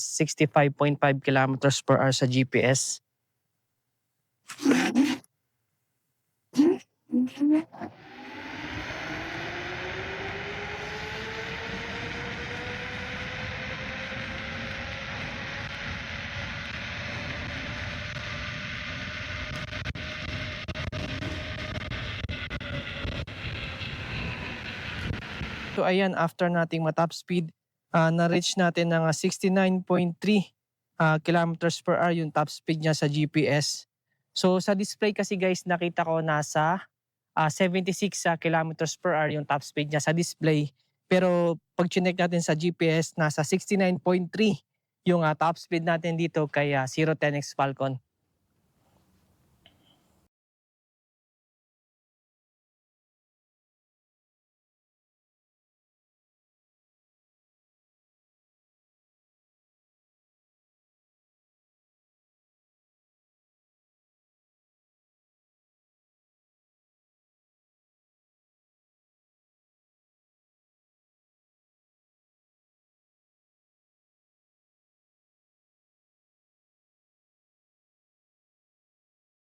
65.5 kilometers per hour sa GPS. So ayan, after nating matop speed, na-reach natin ng 69.3 kilometers per hour yung top speed niya sa GPS. So sa display kasi guys, nakita ko nasa 76 kilometers per hour yung top speed niya sa display. Pero pag chinek natin sa GPS, nasa 69.3 yung top speed natin dito kay 010X Falcon.